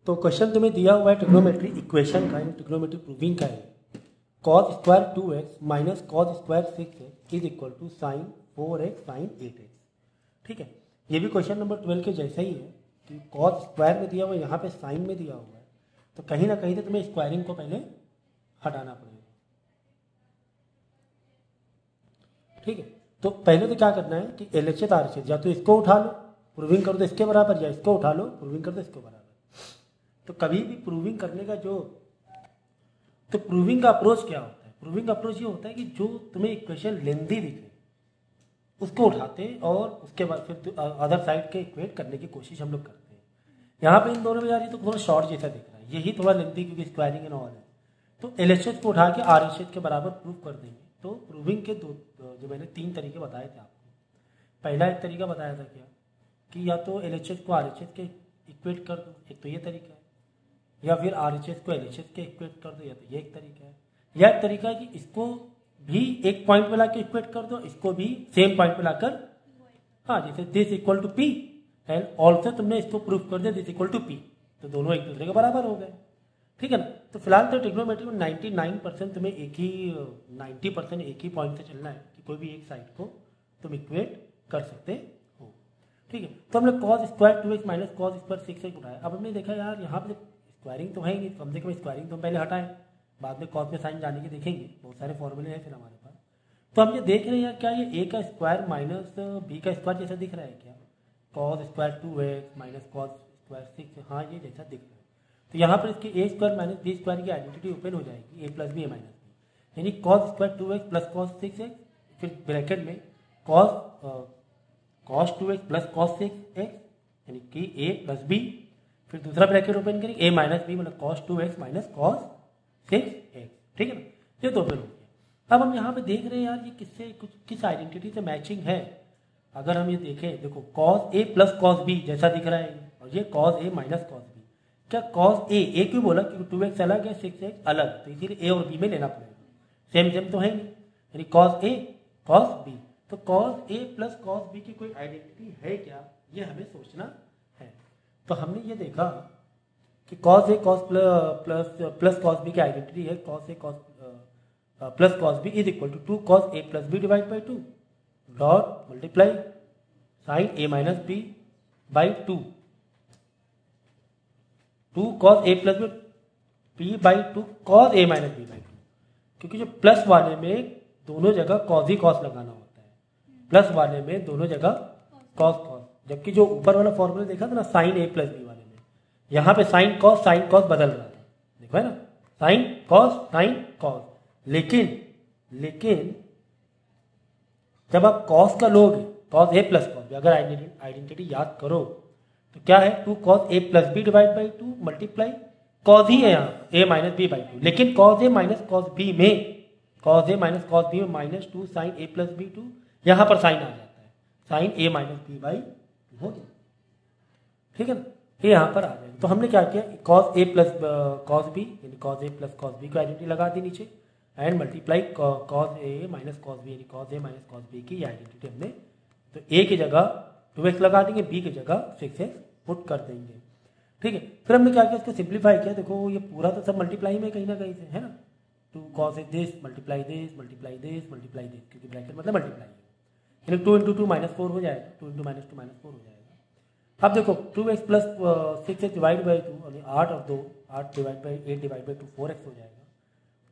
तो क्वेश्चन तुम्हें दिया हुआ है ट्रिग्नोमेट्री इक्वेशन का, ट्रिग्नोमेट्री प्रूविंग का है। cos square 2x minus cos square 6x is equal to sine 4x sine 8x। ठीक है, ये भी क्वेश्चन नंबर 12 के जैसा ही है कि cos स्क्वायर में दिया हुआ है, यहाँ पे साइन में दिया हुआ है, तो कहीं ना कहीं से तुम्हें स्क्वायरिंग को पहले हटाना पड़ेगा। ठीक है, तो पहले तो क्या करना है कि LHS RHS या तो इसको उठा लो प्रूविंग कर दो इसके बराबर, या इसको उठा लो प्रूविंग कर दो इसके बराबर। तो कभी भी प्रूविंग करने का तो प्रूविंग का अप्रोच क्या होता है? प्रूविंग का अप्रोच ये होता है कि जो तुम्हें इक्वेशन लेंथी दिखे उसको उठाते हैं और उसके बाद फिर अदर साइड के इक्वेट करने की कोशिश हम लोग करते हैं। यहाँ पे इन दोनों में यार ये तो थोड़ा शॉर्ट जैसा दिख रहा है, यही थोड़ा लेंथी क्योंकि स्क्वायरिंग एंड ऑल है। तो LHS को उठा के RHS के बराबर प्रूव कर देंगे। तो प्रूविंग के जो मैंने 3 तरीके बताए थे आपको। पहला एक तरीका बताया था क्या कि या तो LHS को RHS के इक्वेट कर दो, एक तो ये तरीका है, या फिर RHS को LHS के इक्वेट कर दो, या तो ये एक तरीका है। या एक तरीका है कि इसको भी एक पॉइंट पे लाकर इक्वेट कर दो, इसको भी सेम पॉइंट पे लाकर, हाँ, जैसे this equal to P and also तुमने इसको प्रूफ कर दिया दिस इक्वल टू P, तो दोनों एक दूसरे के बराबर हो गए। ठीक है ना। तो फिलहाल तो ट्रिग्नोमेट्री में 99% तुम्हें 90% एक ही पॉइंट से चलना है कि कोई भी एक साइड को तुम इक्वेट कर सकते हो। ठीक है, तो हमने cos square 2x minus cos square 6x उठाया। अब हमने देखा यार यहाँ पे स्क्वायरिंग तो है ही नहीं, कम से कम स्क्वायरिंग तो हम पहले हटाएं, बाद में cos में साइन जाने के देखेंगे, बहुत सारे फॉर्मूले हैं फिर हमारे पास। तो हम ये देख रहे हैं यार क्या ये a का स्क्वायर माइनस b का स्क्वायर जैसा दिख रहा है क्या? cos square 2x minus cos square 6, हाँ ये जैसा दिख रहा है। तो यहाँ पर इसके a square minus b square की आइडेंटिटी ओपन हो जाएगी, a plus B a minus B, यानी cos square 2x plus cos 6x, फिर ब्रैकेट में cos 2x plus cos 6x यानी कि a प्लस b, फिर दूसरा ब्रैकेट ओपन करेंगे a माइनस बी मतलब cos 2x minus cos 6x। ठीक है ना, ये तो ओपन हो गया। अब हम यहाँ पे देख रहे हैं यार ये किस आइडेंटिटी से मैचिंग है। अगर हम ये देखें, देखो cos a plus cos b जैसा दिख रहा है, और ये cos a minus cos b। क्या cos a क्यों बोला? क्योंकि 2x अलग है 6x अलग, तो इसीलिए a और b में लेना पड़ेगा, सेम सेम तो है नहीं, यानी cos a cos b। तो cos a plus cos b की कोई आइडेंटिटी है क्या, ये हमें सोचना है। तो हमने ये देखा कि cos a cos plus cos b की आइडेंटिटी है cos a cos plus cos b is equal to 2 cos a plus b divide by 2 dot multiply sine a minus b by 2 cos a plus b by 2 cos a minus b by 2, क्योंकि जो plus वाले में दोनों जगह cos ही cos लगाना होता है, plus वाले में दोनों जगह cos cos, जबकि जो ऊपर वाला फॉर्मूला देखा था ना साइन a प्लस b वाले में, यहाँ पे साइन cos बदल रहा था, देखो है ना, साइन cos। लेकिन जब आप cos का लोगे, cos a plus cos b, अगर आइडेंटिटी याद करो तो क्या है 2 cos a plus b divide by 2 multiply cos ही है यहाँ a माइनस b बाई 2, लेकिन cos a minus cos b में minus 2 sine a plus b 2, यहाँ पर साइन आ जाता है sine a minus b by 2 हो गया। ठीक है ना, ये यहाँ पर आ जाएगा। तो हमने क्या किया, cos a plus cos b यानी cos a plus cos b को आइडेंटिटी लगा दी नीचे, and multiply cos a minus cos b यानी cos a minus cos b की आइडेंटिटी हमने, तो a की जगह 2x लगा देंगे, b की जगह 6x पुट कर देंगे। ठीक है, फिर हमने क्या किया, इसको सिंप्लीफाई किया। देखो ये पूरा तो सब मल्टीप्लाई में कहीं ना कहीं से है ना, 2 cos a this multiply this multiply this multiply this, क्योंकि ब्रैकेट मतलब मल्टीप्लाई, यानी 2 इंटू 2 माइनस 4 हो जाएगा, 2 इंटू माइनस 2 माइनस 4 हो जाएगा। अब देखो 2x plus 6x divide by 2 यानी 8 और 2 8 divide by 8 divide by 2 4x हो जाएगा,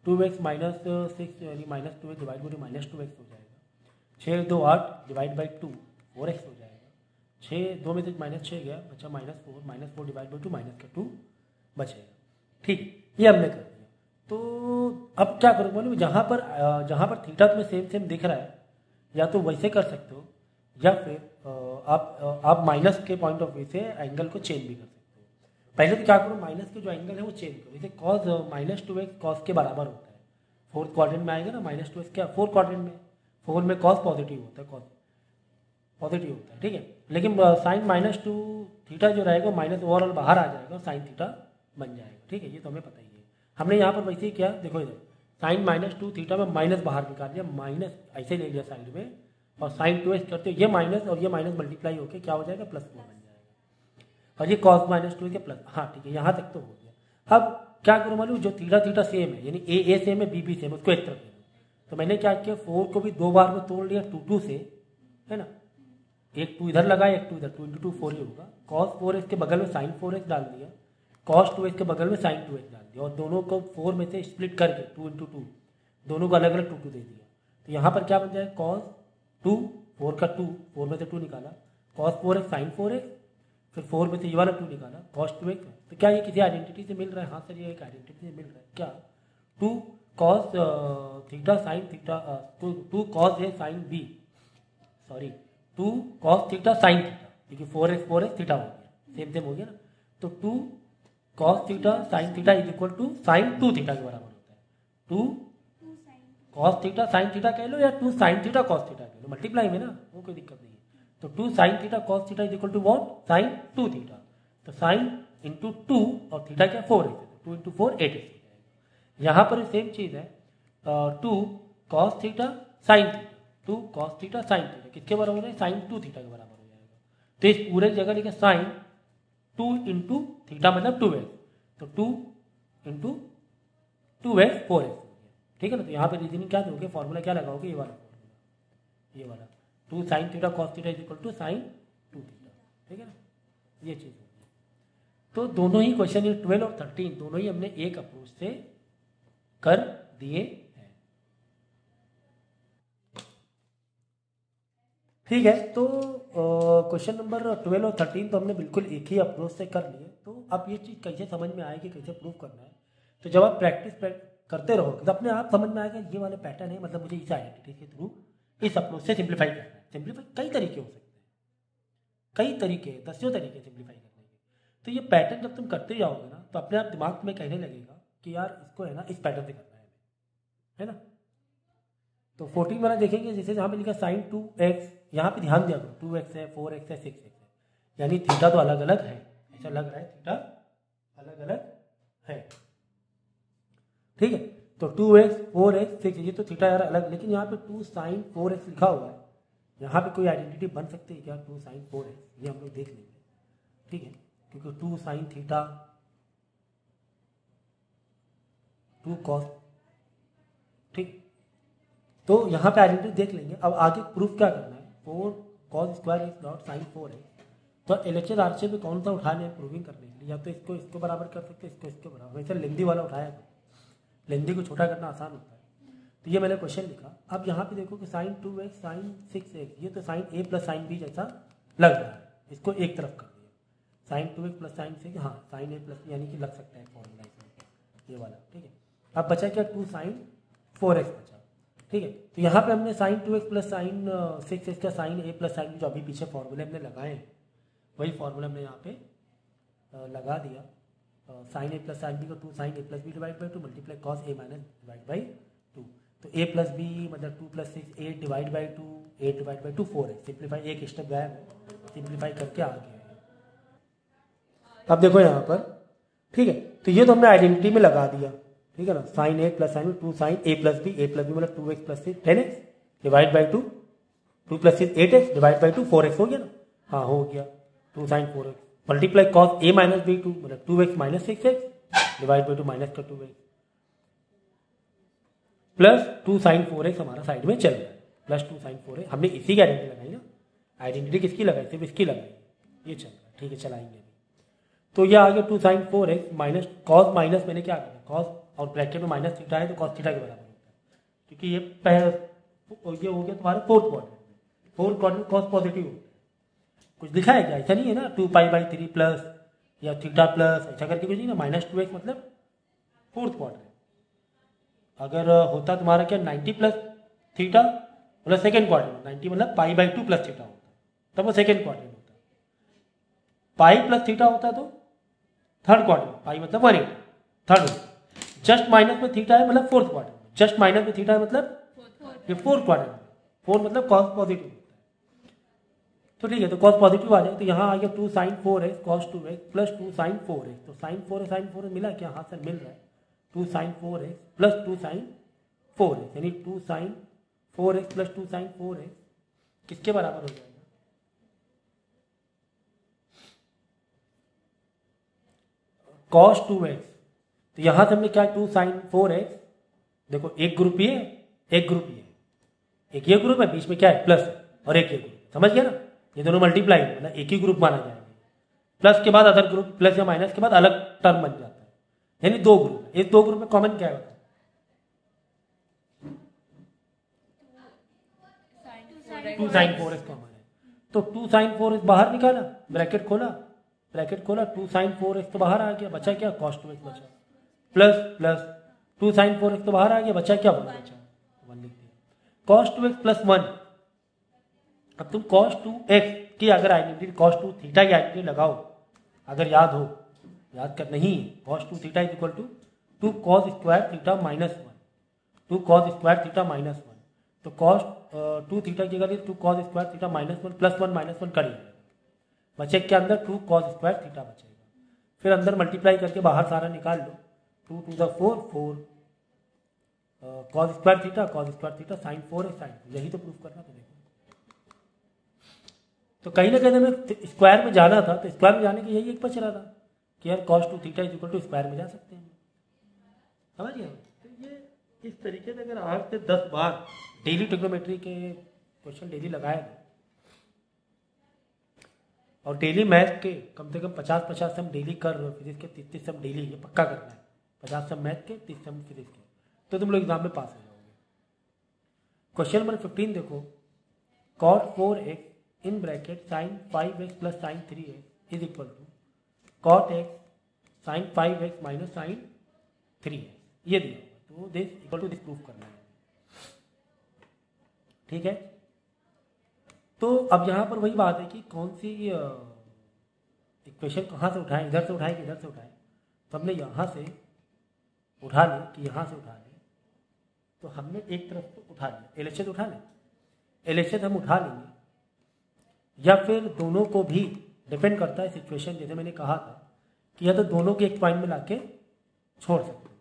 2x माइनस 6 यानी minus 2x divide by 2 minus 2x हो जाएगा, 6 2 8 डिवाइड बाई 2 4x हो जाएगा, 6 2 में से माइनस 6 गया बचा माइनस 4 डिवाइड बाई 2 माइनस का 2 बचेगा। ठीक, ये हमने कर दिया। तो अब क्या करो बोलो, जहाँ पर थीटा तुम्हें सेम दिख रहा है, या तो वैसे कर सकते हो, या फिर आप माइनस के पॉइंट ऑफ व्यू से एंगल को चेंज भी कर सकते हो। पहले तो क्या करो, माइनस के जो एंगल है वो चेंज करो, जैसे cos माइनस 2x cos के बराबर होता है, फोर्थ क्वाड्रेंट में आएगा ना माइनस 2x, क्या फोर्थ क्वाड्रेंट में 4 में cos पॉजिटिव होता है, cos पॉजिटिव होता है। ठीक है, लेकिन साइन माइनस 2 थीटा जो रहेगा माइनस ओवरऑल बाहर आ जाएगा, साइन थीटा बन जाएगा। ठीक है, ये तो हमें पता ही है। हमने यहाँ पर वैसे ही किया, देखो इधर साइन माइनस 2 थीटा में माइनस बाहर निकाल दिया, माइनस ऐसे ले लिया साइड में, और साइन 2x करते ये माइनस और ये माइनस मल्टीप्लाई होकर क्या हो जाएगा, प्लस 4 बन जाएगा। और ये कॉस माइनस टू के प्लस, हाँ ठीक है, यहाँ तक तो हो गया। अब क्या करूँ मालूम, जो थीटा थीटा सेम है, यानी ए सेम है, बी सेम है, उसको एक तरफ ले लो। तो मैंने क्या किया, 4 को भी 2 बार में तोड़ लिया 2 से, है ना, एक 2 इधर लगाया, एक 2 इधर, 2 इंटू 2 4 ही होगा। cos 4x के बगल में sin 4x डाल दिया, cos 2x के बगल में sin 2x डाल दिया, और दोनों को 4 में से स्प्लिट करके 2 इंटू 2 दोनों को अलग अलग 2 दे दिया। तो यहाँ पर क्या बन जाए, cos 2, 4 का 2, 4 में से 2 निकाला, cos 4x sin 4x, फिर 4 में से ये वाला 2 निकाला, cos 2x। तो क्या ये किसी आइडेंटिटी से मिल रहा है? हाँ सर, ये एक आइडेंटिटी से मिल रहा है। क्या? 2 cos theta sine theta, 2 cos a sin b, sorry 2 cos theta sine theta, क्योंकि 4x थीटा हो गया, सेम हो गया ना। तो 2 cos theta sine theta is equal to sine 2 theta के बराबर होता है। 2 cos थीटा साइन थीटा कह लो या 2 साइन थीटा cos थीटा कह लो, मल्टीप्लाई में ना, वो कोई दिक्कत नहीं है। तो 2 sine theta cos theta is equal to what, sine 2 theta. तो साइन इंटू 2 और थीटा क्या, 4x, 2 इंटू 4 8x। यहाँ पर सेम चीज है, 2 cos theta sine theta, 2 cos theta sine theta किसके बराबर है, साइन 2 थीटा के बराबर हो जाएगा। तो इस पूरे जगह लिखे साइन 2 इंटू थीटा मतलब 2x, तो 2 इंटू 2x 4x, ठीक है ना। तो यहाँ पे रीजनिंग क्या दोगे, फॉर्मूला क्या लगाओगे, ये वाला फॉर्मूला, ये वाला 2 sine theta cos theta is equal to sine 2 theta, ठीक है ना, ये चीज़ होगी। तो दोनों ही क्वेश्चन, ये 12 और 13 दोनों ही हमने एक अप्रोच से कर दिए हैं, ठीक है। तो क्वेश्चन नंबर 12 और 13 तो हमने बिल्कुल एक ही अप्रोच से कर लिए। तो अब ये चीज़ कैसे समझ में आएगी, कैसे प्रूव करना है, तो जब आप प्रैक्टिस करते रहोगे तो अपने आप समझ में आएगा ये वाले पैटर्न है, मतलब मुझे इस आइडेंटिटी के थ्रू इस अप्रोच से सिंप्लीफाई करना है। सिंप्लीफाई कई तरीके हो सकते हैं, कई तरीके, दसियों तरीके सिंप्लीफाई करने के। तो ये पैटर्न जब तुम करते जाओगे ना, तो अपने आप दिमाग में कहने लगेगा कि यार इसको है ना इस पैटर्न से करना है ना। तो 14 वाला देखेंगे, जैसे यहाँ पे लिखा साइन 2x, यहाँ पे ध्यान दिया करो 2x है, 4x है, 6x है, यानी थीटा तो अलग अलग है, ऐसा लग रहा है थीटा अलग अलग है, ठीक है। तो 2x 4x 6, ये तो थीटा यार अलग, लेकिन यहाँ पे 2 साइन 4x लिखा हुआ है, यहाँ पे कोई आइडेंटिटी बन सकती है क्या, 2 साइन 4x, ये हम लोग देख लेंगे, ठीक है, क्योंकि 2 साइन थीटा 2 कॉस, ठीक। तो यहाँ पे आइडेंटिटी देख लेंगे। अब आगे प्रूफ क्या करना है, 4 cos square X dot sine 4x। तो एलएचएस आरएचएस में कौन सा उठाने हैं प्रूविंग करने के लिए, या तो इसको बराबर कर सकते हैं, इसको बराबर, वैसे लेंदी वाला उठाया, तो लेंदी को छोटा करना आसान होता है। तो ये मैंने क्वेश्चन लिखा। अब यहाँ पे देखो कि साइन 2x साइन 6x, ये तो sine a plus sine b जैसा लग रहा है, इसको एक तरफ कर दिया, साइन 2x प्लस साइन 6, हाँ साइन a प्लस, यानी कि लग सकता है फॉर्मूला इसमें, ये वाला, ठीक है। अब बचा क्या, 2 साइन 4x बचा, ठीक है। तो यहाँ पे हमने sign 2x plus sign 6x का साइन a प्लस साइन, जो अभी पीछे फॉर्मूले हमने लगाए हैं, वही फॉर्मूला हमने यहाँ पे लगा दिया। Sine a plus sine b को 2 sine a plus B divide by 2 multiply cos a minus divide by 2। तो a प्लस बी मतलब 2 plus 6, 8 divide by 2, 8 divide by 2 4x। Simplify, एक स्टेप गया है, सिंप्लीफाई करके आ गया है। अब देखो यहाँ पर, ठीक है, तो ये तो हमने आइडेंटिटी में लगा दिया, ठीक है ना, sine a plus sine 2 sine a plus B मतलब 2x plus 6 10x divide by 2, 2 plus 6 8x divide by 2 4x हो गया ना, हाँ हो गया, 2 sine 4x multiply cos a minus B 2 मतलब 2x minus 6x divide by 2 minus का 2x plus 2 sine 4x हमारा साइड में चल रहा है, प्लस 2 साइन 4x, हमने इसी की आइडेंटिटी लगाई ना, आइडेंटिटी किसकी लगाई, सिर्फ इसकी लगाई, ये चल रहा है, ठीक है, चलाएंगे। तो ये आ गया 2 sine 4x minus cos, minus मैंने क्या किया, कॉस और ब्रैकेट में माइनस थीटा है तो कॉस थीटा के बराबर होता है, क्योंकि ये हो गया तुम्हारा फोर्थ क्वाड्रेंट, कॉस पॉजिटिव होता है। कुछ लिखा है क्या, ऐसा नहीं है ना, 2π/3 प्लस या थीटा प्लस ऐसा करके कुछ नहीं ना, -2x मतलब फोर्थ क्वाड्रेंट। अगर होता तुम्हारा क्या 90 प्लस थीटा मतलब सेकेंड क्वाड्रेंट, 90 मतलब π/2 प्लस थीटा होता, तब वो सेकेंड क्वाड्रेंट होता। पाई प्लस थीटा होता तो थर्ड क्वाड्रेंट, पाई मतलब 1/8 थर्ड, जस्ट माइनस में थीटा है मतलब फोर्थ क्वाड्रेंट, जस्ट माइनस में थीटा है मतलब ये फोर्थ क्वाड्रेंट, फोर्थ मतलब कॉस पॉजिटिव होता है। तो ठीक है, तो कॉस पॉजिटिव आ जाए, तो यहाँ आ गया 2 sine 4x cos 2x plus 2 sine 4x। तो साइन 4x मिला क्या, हाँ सर मिल रहा है, 2 sine 4x plus 2 sine 4x, यानी 2 sine 4x plus 2 sine 4x किसके बराबर हो जाएगा, कॉस 2x, तो यहाँ से हमने क्या टू साइन 4x, देखो एक ग्रुप ये एक ग्रुप एक ये ग्रुप है, बीच में क्या है प्लस और एक ये ग्रुप, समझ गया ना, ये दोनों मल्टीप्लाई मतलब एक ही ग्रुप माना जाएगा। प्लस के बाद अदर ग्रुप, प्लस या माइनस के बाद अलग टर्म बन जाता है, यानी दो ग्रुप, इस दो ग्रुप में कॉमन क्या है? टू साइन 4x कॉमन है, तो टू साइन 4x बाहर निकाला, ब्रैकेट खोला, टू साइन 4x तो बाहर आ गया, बचा क्या कॉस 2x बचा, plus plus two sine 4x तो बाहर आ गया, बचा क्या 1 बचा, 1 लिख दिया, कॉस 2x प्लस 1। अब तुम कॉस 2x की अगर आइडेंटिटी कॉस 2 थीटा की आइडेंटिटी लगाओ, अगर याद कर नहीं, cos 2 theta is equal to 2 cos square theta minus 1, 2 cos square theta minus 1, तो कॉस 2 थीटा की जगह 2 cos square theta minus 1 plus 1 minus 1 कर लिया, बचे के अंदर 2 कॉस स्क्वायर थीटा बचेगा, फिर अंदर मल्टीप्लाई करके बाहर सारा निकाल लो, 2 to the 4 cos square theta sine 4 है साइन, यही तो प्रूफ करना था। देखो तो कहीं ना कहीं हमें स्क्वायर में जाना था, तो स्क्वायर में जाने के यही एक बच रहा था कि यार cos 2 theta is equal to square में जा सकते हैं, समझ गए? तो ये इस तरीके से अगर 8 से 10 बार डेली ट्रिग्नोमेट्री के क्वेश्चन डेली लगाए गए और डेली मैथ के कम से कम 50 सम डेली कर रहे हो, फिजिक्स के 30 सम डेली, ये पक्का करना है, 50 सम मैथ के 30 सम फिजिक्स के, तो तुम लोग एग्जाम में पास हो जाओगे। क्वेश्चन नंबर 15 देखो, cot 4x in bracket sine 5x plus sine 3x is equal to cot x sine 5x minus sine 3x, ये दिया हुआ, तो this equal to this proof करना है, ठीक है। तो अब यहाँ पर वही बात है कि कौन सी इक्वेशन कहाँ से उठाएं, इधर से उठाएं कि इधर से उठाएं, तो हमने यहाँ से उठा लें कि यहाँ से उठा लें, तो हमने एक तरफ तो उठा लिया, एलएचएस उठा लें, एलएचएस हम उठा लेंगे, या फिर दोनों को भी डिपेंड करता है सिचुएशन, जैसे मैंने कहा था कि या तो दोनों के एक पॉइंट में लाके छोड़ सकते हो,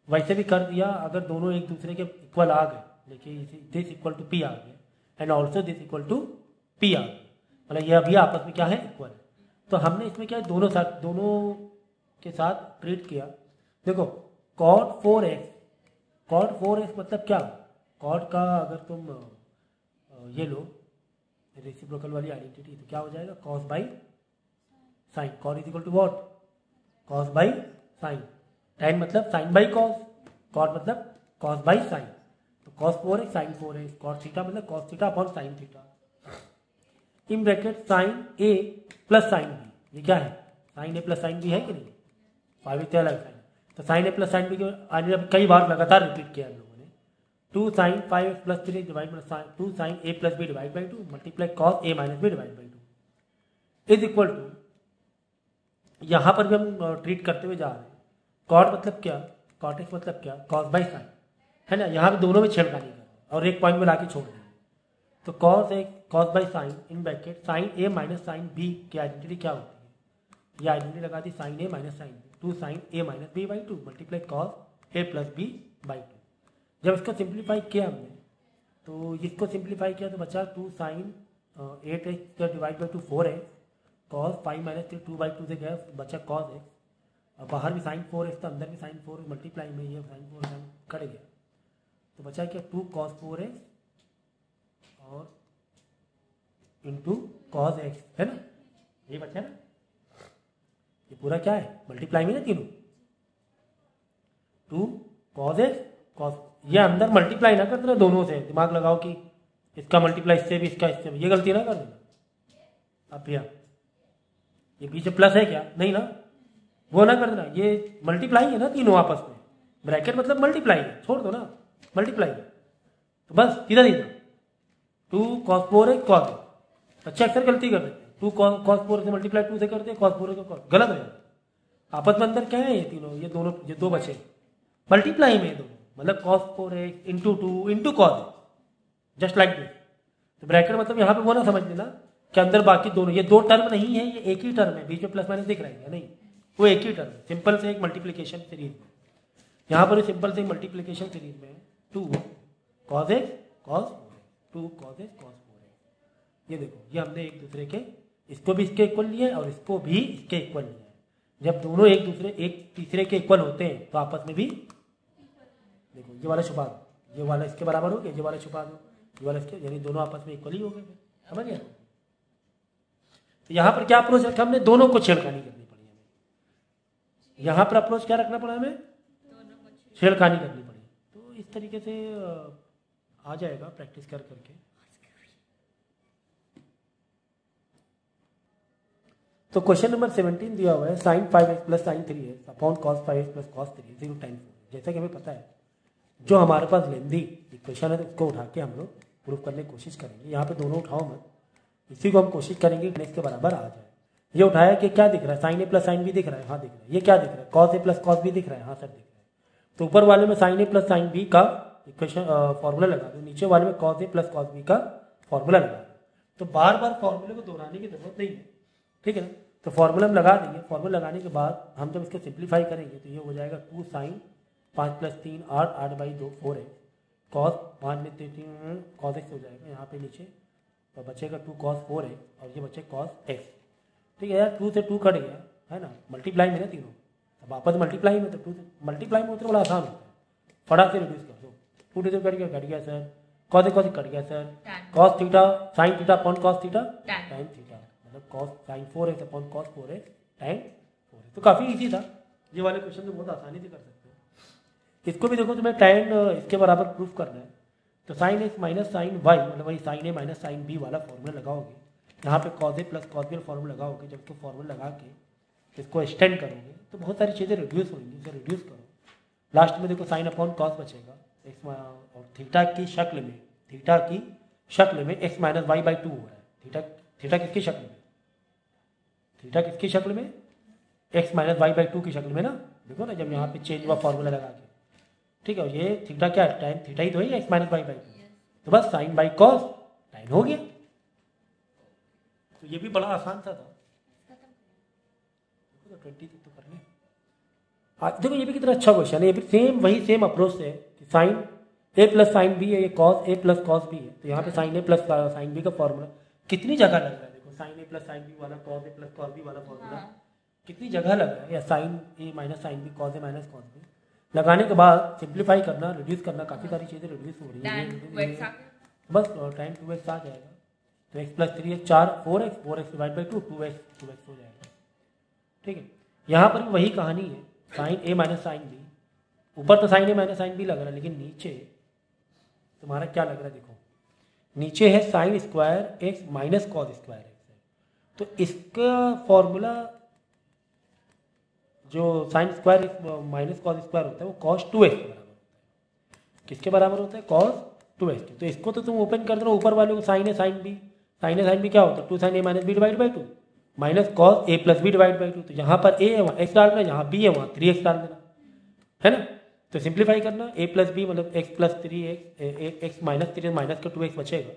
वैसे भी कर दिया अगर दोनों एक दूसरे के इक्वल आ गए, देखिए दिस इक्वल टू पी आ गया and also this equal to P आ गया, मतलब ये अभी आपस में क्या है इक्वल है, तो हमने इसमें क्या है दोनों के साथ ट्रीट किया। देखो cot 4x मतलब क्या, cot का अगर तुम ये लो रेसिप्रोकल वाली आइडेंटिटी, तो क्या हो जाएगा cos by sine, cot is equal to what cos by sine, tan मतलब साइन बाई cos, cot मतलब cos बाई साइन, तो cos 4x sine 4x, cot theta मतलब cos theta upon sine theta, in bracket sine a plus sine b, ये क्या है sine a plus sine b है कि नहीं, 5 अलग साइन, तो sine a plus sine b आज कई बार लगातार रिपीट किया हम लोगों ने, 2 sine 5x plus 3 divide by 2 sine a plus b divide by 2 multiply cos a minus b divide by 2 is equal to, यहाँ पर भी हम ट्रीट करते हुए जा रहे हैं, cot मतलब क्या, cot x मतलब क्या cos बाई साइन, है ना, यहाँ पे दोनों में छेड़खानी कर और एक पॉइंट में लाके छोड़ देंगे, तो cos by sine in bracket sine a minus sine b की आइडेंटिटी क्या होती है, ये आइडेंटिटी लगा दी sine a minus sine b, 2 sine a minus b by 2 multiply cos a plus b by 2, जब इसको सिंप्लीफाई किया हमने, तो इसको सिंप्लीफाई किया तो बचा 2 sine 8x divide by 2 4x, cos 5 minus 3 2 by 2 से गया बचा cos x, और बाहर भी साइन 4x था अंदर भी साइन 4 मल्टीप्लाई में ये साइन 4 कट गया, तो बचा क्या 2 cos 4x और इंटू cos x, है ना, ये बचा ना, ये पूरा क्या है मल्टीप्लाई में ना तीनों, 2 cos x cos, ये अंदर मल्टीप्लाई ना कर देना दोनों से, दिमाग लगाओ कि इसका मल्टीप्लाई इससे भी इसका इससे भी, ये गलती ना कर देना। अब भैया ये पीछे प्लस है क्या, नहीं ना, वो ना कर देना, ये मल्टीप्लाई है ना तीनों आपस में, ब्रैकेट मतलब मल्टीप्लाई है, छोड़ दो ना मल्टीप्लाई, तो बस सीधा सीधा 2 cos 4x cos, अच्छा अक्सर गलती कर देते हैं, 2 cos 4 से मल्टीप्लाई 2 से करते हैं, cos 4 को गलत हो जाता, आपस में अंदर क्या है ये तीनों, ये दो बचे मल्टीप्लाई में, दोनों मतलब cos 4x into 2 into cos, just like this, तो ब्रैकेट मतलब यहाँ पे वो ना समझ लेना कि अंदर बाकी दोनों, ये दो टर्म नहीं है, ये एक ही टर्म है, बीच में प्लस माइनस दिख रहा है नहीं, वो एक ही टर्म है, सिंपल से एक मल्टीप्लीकेशन सीरीज में, यहाँ पर सिंपल से मल्टीप्लीकेशन सीरीज में 2 cos x cos 4x, 2 cos x cos 4x, ये देखो ये हमने एक दूसरे के, इसको भी इसके इक्वल लिया है और इसको भी इसके इक्वल लिया है, जब दोनों एक तीसरे के इक्वल होते हैं तो आपस में भी, देखो ये वाला छुपा दो, ये वाला इसके बराबर हो गया, ये वाला छुपा दो, ये वाला इसके, यानी दोनों आपस में इक्वल ही हो गए, समझ गया। तो यहाँ पर क्या अप्रोच रखा हमने, दोनों को छेड़खानी करनी पड़ी हमें। यहाँ पर अप्रोच क्या रखना पड़ा हमें, छेड़खानी करनी पड़ी। तो इस तरीके से आ जाएगा प्रैक्टिस कर करके। तो क्वेश्चन नंबर 17 दिया हुआ है sin 5x plus sin 3x upon cos 5x plus cos 3x 0 tan 4। जैसा कि हमें पता है जो हमारे पास लेंदी इक्वेशन है तो उसको उठा के हम लोग प्रूफ करने की कोशिश करेंगे। यहाँ पे दोनों उठाओ मत, इसी को हम कोशिश करेंगे कि इसके बराबर आ जाए। ये उठाया कि क्या दिख रहा है, sin a plus sin b दिख रहा है, हाँ दिख रहा है। ये क्या दिख रहा है, cos a plus cos b दिख रहा है, हाँ सर दिख रहा है। तो ऊपर वाले में sin a plus sin b का इक्वेशन फॉर्मूला लगा दो, नीचे वाले में cos a plus cos b का फॉर्मूला लगा दो। तो बार बार फॉर्मूले को दोहराने की जरूरत नहीं है, ठीक है ना। तो फॉर्मूला हम लगा देंगे, फॉर्मूला लगाने के बाद हम जब इसको सिंप्लीफाई करेंगे तो ये हो जाएगा 2 sin 5 प्लस 3 8 8/2 4 है, cos 5 में 3 cos x हो जाएगा यहाँ पे नीचे, और बचेगा 2 cos 4 है और ये बचे cos x। ठीक है यार, 2 से 2 कट गया है ना, मल्टीप्लाई में ना तीनों, अब वापस मल्टीप्लाई में, तो 2 से मल्टीप्लाई में उतना बड़ा आसान होता है, फटाक से रिड्यूस कर दो। 2 से कट गया सर, cos कट गया sir, cos theta sin theta upon cos theta tan theta, मतलब cos sin 4x upon cos 4x tan 4x। तो काफ़ी इजी था ये वाले क्वेश्चन, तो बहुत आसानी से कर सकते हो। इसको भी देखो तुम्हें tan इसके बराबर प्रूफ करना है, तो sin x minus sin y मतलब वही sin a minus sin b वाला फॉर्मूला लगाओगे, यहाँ पे cos a plus cos b formula लगाओगे। जब इसको फॉर्मूला लगा के इसको एक्सटेंड करोगे तो बहुत सारी चीज़ें रिड्यूस होंगी, इसे रिड्यूस करो। लास्ट में देखो sin अपॉन cos बचेगा x, और थीटा की शक्ल में x माइनस y/2 हो रहा है। थीटा किसकी शक्ल में, थीटा किसकी शक्ल में, x माइनस y/2 की शक्ल में ना, देखो ना जब यहाँ पे चेंज हुआ फॉर्मूला लगा के, ठीक है। और ये थीटा क्या है, tan थीटा ही तो है x माइनस y/2, तो बस sin बाई cos tan हो गया। तो ये भी बड़ा आसान सा था, तो 20 तक तो कर ले। हाँ देखो ये भी कितना अच्छा क्वेश्चन है, ये भी सेम अप्रोच से कि sin a plus sin b है, ये cos a plus cos b है, तो यहाँ पे sin a plus sin b का फॉर्मूला कितनी जगह लग रहा है, देखो sin a plus sin b वाला, cos a plus cos b वाला फॉर्मूला कितनी जगह लग रहा है, या sin a minus sin b, cos a minus cos b लगाने के बाद सिंप्लीफाई करना, रिड्यूस करना, काफ़ी सारी चीज़ें रिड्यूस हो रही है, बस tan 2x आ जाएगा। तो x plus 3x 4x divide by 2x हो जाएगा, ठीक है। यहाँ पर भी वही कहानी है, sin a minus sin b, ऊपर तो sin a minus sin b लग रहा है, लेकिन नीचे तुम्हारा क्या लग रहा है, देखो नीचे है sin square x minus cos square x, तो इसका फॉर्मूला जो sin square x minus cos square होता है वो cos 2x के बराबर होता है। किसके बराबर होता है, cos 2x के। तो इसको तो तुम ओपन कर दो, ऊपर वाले को sin a sin b क्या होता है, 2 sin a minus b divide by 2 minus cos a plus b divide by 2। तो यहाँ पर a है वहाँ x डाल देना, यहाँ b है वहाँ 3x डाल देना, है ना। तो सिंप्लीफाई करना, a प्लस b मतलब x plus 3x, x minus 3 minus का 2x बचेगा,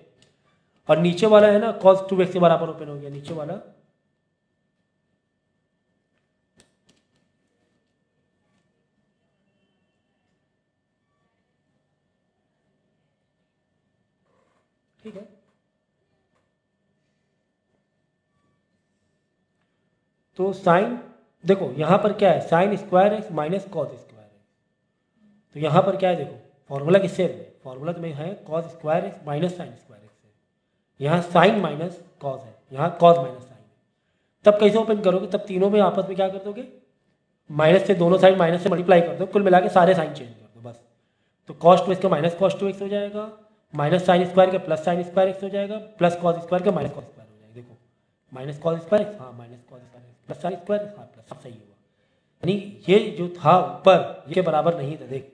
और नीचे वाला है ना cos 2x के बराबर ओपन हो गया, नीचे वाला ठीक है। तो साइन देखो यहाँ पर क्या है, sign square x minus cos square x, तो यहाँ पर क्या है देखो फॉर्मूला किससे है, फॉर्मूला तुम्हें है cos square x minus sine square x है, यहाँ साइन माइनस कॉस है, यहाँ कॉस माइनस साइन है। तब कैसे ओपन करोगे, तब तीनों में आपस में क्या कर दोगे, माइनस से दोनों साइड माइनस से मल्टीप्लाई कर दो, कुल मिला के सारे साइन चेंज कर दो बस। तो कॉस 2x का माइनस कॉस 2x हो जाएगा, माइनस साइन स्क्वायर का प्लस साइन स्क्वायर एक्स हो जाएगा, प्लस कॉस स्क्वायर का माइनस कॉस स्क्वायर हो जाएगा। देखो माइनस कॉस स्क्वायर एक्स, हाँ minus cos square x plus sine square, हाँ प्लस, सब सही हुआ। यानी ये जो था ऊपर ये बराबर नहीं था, देख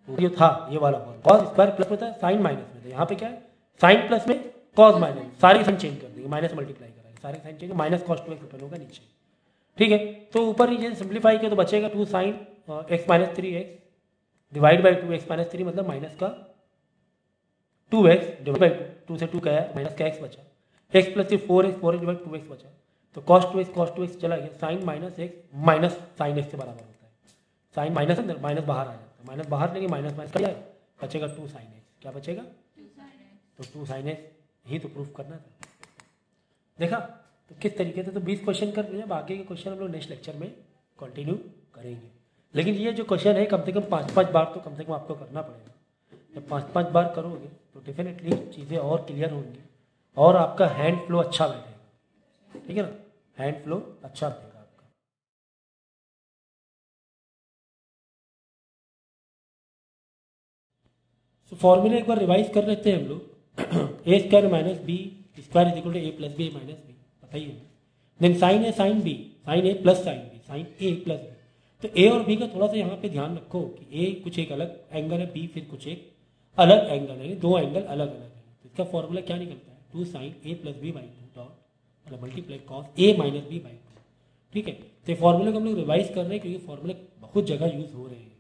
जो था ये वाला कॉस स्क्वायर प्लस में था, साइन माइनस में था, यहाँ पे क्या है साइन प्लस में कॉस माइनस, सारे साइन चेंज कर देंगे, माइनस मल्टीप्लाई कराएंगे, सारे sine change, minus cos 2x open होगा नीचे, ठीक है। तो ऊपर नीचे सिंप्लीफाई किया तो बचेगा 2 sine x minus 3x divide by 2x minus 3 मतलब माइनस का 2x डिवाइड बाई 2 से 2 का है माइनस का x बचा, x plus 3 4x divide 2x बचा, तो cos 2x चला गया, sine minus x minus sine x के बराबर होता है, साइन माइनस अंदर माइनस बाहर आ जाता है, माइनस बाहर लेंगे माइनस माइनस क्या बचेगा 2 साइन x, क्या बचेगा तो 2 साइन x ही तो प्रूफ करना था। देखा तो किस तरीके से, तो 20 क्वेश्चन कर लिया, बाकी के क्वेश्चन हम लोग नेक्स्ट लेक्चर में कंटिन्यू करेंगे। लेकिन ये जो क्वेश्चन है कम से कम 5-5 बार तो कम से कम आपको करना पड़ेगा। जब 5-5 बार करोगे तो डेफिनेटली चीज़ें और क्लियर होंगी और आपका हैंड फ्लो अच्छा बैठेगा, ठीक है ना, हैंड फ्लो अच्छा रहेगा आपका। तो फॉर्मूले एक बार रिवाइज कर लेते हैं हम लोग। A square minus B square is equal to A plus B minus B, बताइए। Then sine A sine B, sine A plus sine B, sine A plus B. तो ए और बी का थोड़ा सा यहाँ पे ध्यान रखो कि ए कुछ एक अलग एंगल है, बी फिर कुछ एक अलग एंगल है, दो एंगल अलग अलग है। तो इसका फॉर्मूला क्या निकलता है, 2 sine A plus B by 2 dot मतलब multiply cos A minus B by 2, ठीक है। तो ये फॉर्मूले को हम लोग रिवाइज कर रहे हैं क्योंकि फॉर्मूले बहुत जगह यूज हो रहे हैं।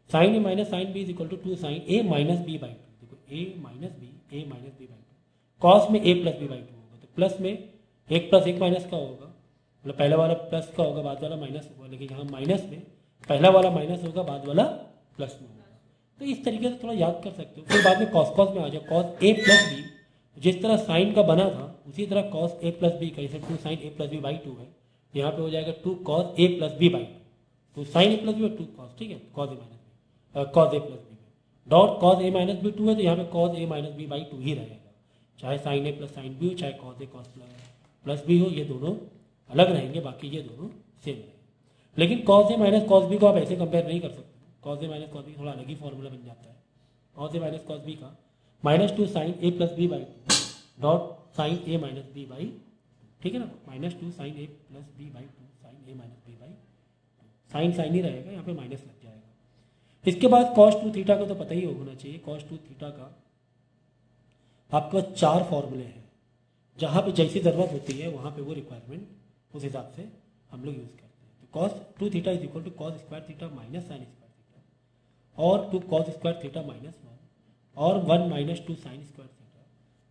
Sine A minus sine B is equal to 2 sine A minus B by 2, देखो A minus B A minus B by 2, cos में ए प्लस बी बाई 2 होगा, तो प्लस में एक प्लस एक माइनस का होगा, मतलब पहला वाला प्लस का होगा बाद वाला माइनस होगा, लेकिन यहाँ माइनस में पहला वाला माइनस होगा बाद वाला प्लस में होगा। तो इस तरीके से थोड़ा याद कर सकते हो। फिर बाद में कॉस कॉस में आ जाओ, कॉस ए प्लस बी जिस तरह साइन का बना था उसी तरह कॉस ए प्लस बी का, जैसे 2 sine A plus B by 2 है, यहाँ पे हो जाएगा 2 cos A plus B by 2, तो साइन ए प्लस बी और 2 कॉस, ठीक है, cos A minus B, cos A plus B dot cos A minus B 2 है, तो यहाँ पे cos A minus B by 2 ही रहेगा, चाहे sine A plus sine B हो चाहे cos A cos plus B हो, ये दोनों अलग रहेंगे, बाकी ये दोनों सेम रहेंगे। लेकिन cos A minus cos B को आप ऐसे कंपेयर नहीं कर सकते। Cos A minus cos B थोड़ा अलग ही फॉर्मूला बन जाता है। Cos A minus cos B का -2 sine A plus B by 2 dot sine A minus B by, ठीक है ना, -2 sine A plus B by 2 sine A minus B by 2, sine sine ही रहेगा, यहाँ पे माइनस लग जाएगा। इसके बाद cos 2 थीटा का तो पता ही होना चाहिए। cos 2 थीटा का आपके पास 4 फॉर्मूले हैं, जहाँ पे जैसी ज़रूरत होती है वहाँ पे वो रिक्वायरमेंट उस हिसाब से हम लोग यूज़ करते हैं। तो cos 2 theta is equal to cos square theta minus sine square theta और 2 cos स्क्वायर थीटा माइनस 1 और 1 माइनस 2 साइन स्क्वायर थीटा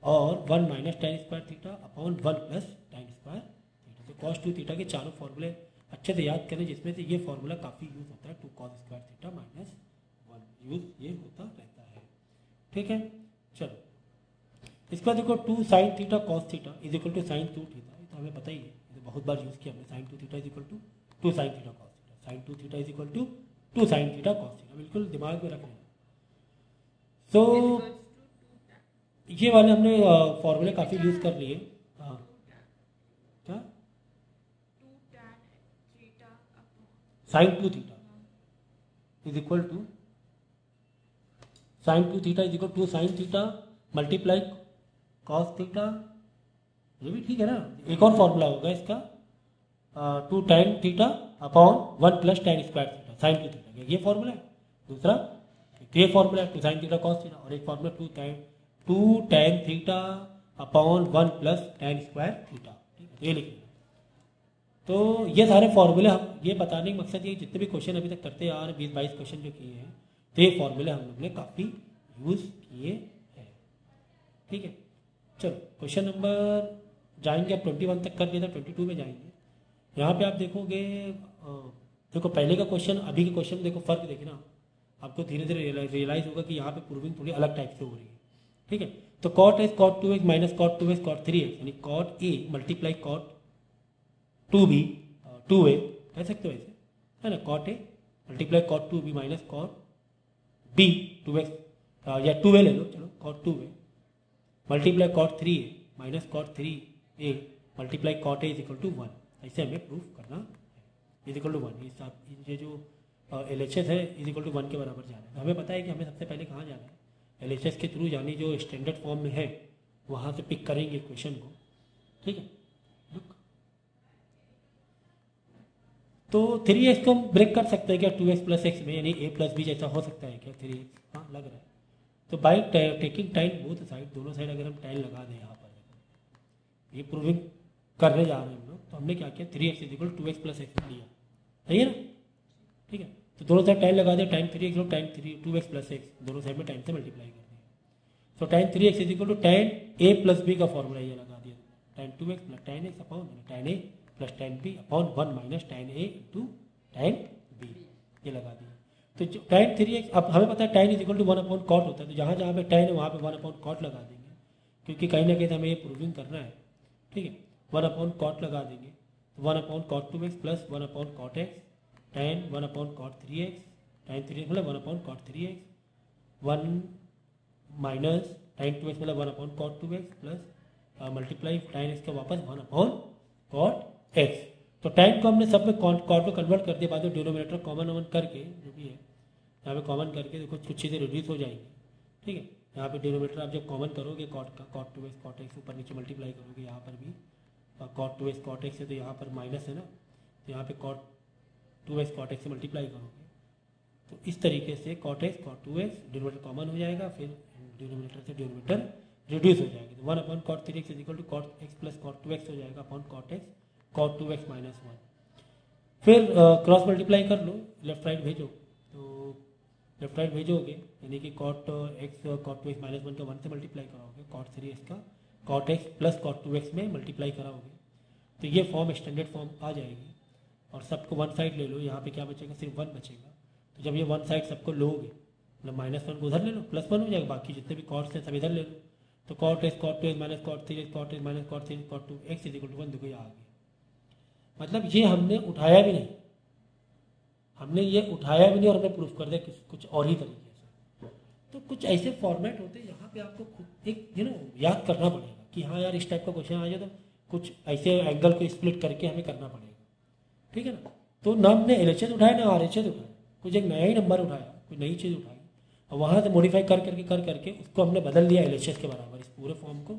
और 1 minus tan square theta upon 1 plus tan square theta. तो cos 2 थीटा के चारों फॉर्मूले अच्छे से याद करें, जिसमें से ये फॉर्मूला काफ़ी यूज़ होता है, 2 cos square theta minus 1 use ये होता रहता है, ठीक है। चलो इसके बाद देखो 2 sine theta cos theta is equal to sine 2 theta, तो हमें पता ही है, तो बहुत बार यूज़ किया हमने। Sine 2 theta is equal to 2 sine theta cos theta, sine 2 theta is equal to 2 sine theta cos theta, बिल्कुल दिमाग में रख लेना। तो ये वाले हमने फॉर्मूले काफ़ी यूज़ कर लिए। हाँ क्या, sine 2 theta is equal to sine 2 theta is equal to sine theta multiply cos theta, ये भी ठीक है ना। एक और फॉर्मूला होगा इसका 2 tan theta upon 1 plus tan square theta sine 2 theta, ये फॉर्मूला है। दूसरा ये फॉर्मूला है 2 साइन थीटा कॉस थीटा, और एक formula 2 tan theta upon 1 plus tan square theta, ठीक है, ये लिखिए। तो ये सारे फॉर्मूले हम ये बताने का मकसद ये जितने भी क्वेश्चन अभी तक करते आ रहे 20-22 क्वेश्चन जो किए हैं, तो ये फॉर्मूले हम लोग ने काफ़ी यूज़ किए हैं, ठीक है। चलो क्वेश्चन नंबर जाएंगे, अब 21 तक कर दिया था, 22 में जाएंगे। यहाँ पे आप देखोगे, देखो पहले का क्वेश्चन अभी के क्वेश्चन में देखो फर्क देखिए ना, आपको धीरे धीरे रियलाइज होगा कि यहाँ पे प्रूविंग थोड़ी अलग टाइप से हो रही है, ठीक है। तो cot S cot 2x minus cot 2x cot 3x यानी cot A multiply cot 2b 2a कह सकते हो ऐसे, है ना। Cot A multiply cot 2b minus cot b 2x या 2a ले लो, चलो cot 2a multiply cot 3a minus cot 3a multiply cot A is equal to 1, ऐसे हमें प्रूफ करना है। इज इक्वल टू 1 ये जो LHS है इज इक्वल टू 1 के बराबर जाना है। हमें पता है कि हमें सबसे पहले कहाँ जाना है, LHS के थ्रू, यानी जो स्टैंडर्ड फॉर्म में है वहाँ से पिक करेंगे क्वेश्चन को, ठीक है। तो 3x को हम ब्रेक कर सकते हैं क्या 2x प्लस एक्स में, यानी a प्लस बी जैसा हो सकता है क्या 3x, हाँ लग रहा है। तो by taking time both side, दोनों साइड अगर हम टाइम लगा दें यहाँ पर, ये प्रूविंग करने जा रहे हैं हम लोग, तो हमने क्या किया 3x is equal 2x plus x लिया, सही है ना, ठीक है। तो दोनों साइड टाइम लगा दें, टाइम 3x और टाइम 2x प्लस एक्स, दोनों साइड में टाइम से मल्टीप्लाई कर दिया। तो tan 3x is equal to tan a plus B का फॉर्मूला ये लगा दिया, tan 2x plus tan X upon tan a plus tan b upon 1 minus tan a into tan b, ये लगा दिया। तो जो टाइम 3x, अब हमें पता है tan is equal to 1 upon cot होता है, तो जहाँ जहाँ पे टाइम है वहाँ पे 1 अपॉन कॉट लगा देंगे, क्योंकि कहीं ना कहीं हमें ये प्रूविंग करना है, ठीक है। 1 अपॉन कॉट लगा देंगे, 1 upon cot 2x plus 1 upon cot X tan 1 upon cot 3x, tan 3x मतलब 1 upon cot 3x, 1 minus tan 2x मतलब 1 upon cot 2x plus multiply tan x का वापस 1 अपॉन कॉट x। तो tan को हमने सब में कॉट में कन्वर्ट कर दिया, बाद में डिनोमिनेटर कॉमन करके जो भी है यहाँ पे कॉमन करके देखो कुछ चीज़ें रिड्यूस हो जाएंगी, ठीक है। यहाँ पे डिनोमिनेटर आप जब कॉमन करोगे कॉट का, कॉट 2x कॉट x ऊपर नीचे मल्टीप्लाई करोगे, यहाँ पर भी कॉट 2x कॉट x है तो यहाँ पर माइनस है ना, तो यहाँ पे कॉट 2x कॉट x से मल्टीप्लाई करोगे, तो इस तरीके से cot x cot 2x denominator common हो जाएगा, फिर डिनोमिनेटर से डिनोमिनेटर रिड्यूस हो जाएगी, तो 1 upon cot 3x is equal to cot x plus cot 2x हो जाएगा upon cot x cot 2x minus 1। फिर क्रॉस मल्टीप्लाई कर लो, लेफ्ट राइट भेजो, तो लेफ्ट राइट भेजोगे यानी कि cot x cot 2x minus 1 का 1 से मल्टीप्लाई कराओगे, कॉट 3x का cot x plus cot 2x में मल्टीप्लाई कराओगे, तो ये फॉर्म स्टैंडर्ड फॉर्म आ जाएगी। और सबको वन साइड ले लो, यहाँ पे क्या बचेगा, सिर्फ 1 बचेगा। तो जब ये वन साइड सबको लोगे मतलब -1 को उधर ले लो, +1 हो जाएगा, बाकी जितने भी कॉट्स हैं सब इधर ले लो, तो cot x cot 2x minus cot 3x cot x minus cot 3x cot 2x is equal to 1। देखो ये आ गया, मतलब ये हमने उठाया भी नहीं, हमने ये उठाया भी नहीं और हमने प्रूफ कर दिया कुछ और ही तरीके से। तो कुछ ऐसे फॉर्मेट होते हैं यहाँ पे आपको खुद एक याद करना पड़ेगा कि हाँ यार इस टाइप का क्वेश्चन आ जाए तो कुछ ऐसे एंगल को स्प्लिट करके हमें करना पड़ेगा, ठीक है ना। तो ना हमने LHS उठाया ना RHS उठाया, कुछ एक नया ही नंबर उठाया, कोई नई चीज़ उठाई और वहाँ से मॉडिफाई कर करके उसको हमने बदल दिया LHS के बराबर, इस पूरे फॉर्म को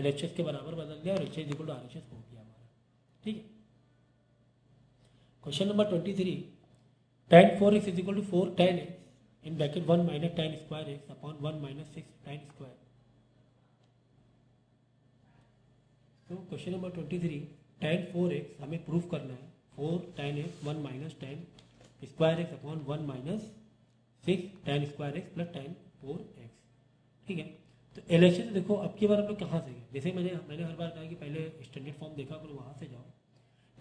LHS के बराबर बदल दिया और LHS इक्वल टू RHS हो गया हमारा, ठीक है। Question number 23, tan 4x is equal to 4 tan x in bracket 1 minus tan square x upon 1 minus 6 tan square. तो क्वेश्चन नंबर 23, tan 4x हमें प्रूफ करना है, 4 tan x 1 minus tan square x upon 1 minus 6 tan square x plus tan 4x, ठीक है। तो LHS देखो अब की बार हम लोग कहाँ से गए, जैसे मैंने हर बार कहा कि पहले स्टैंडर्ड फॉर्म देखा करो, वहाँ से जाओ,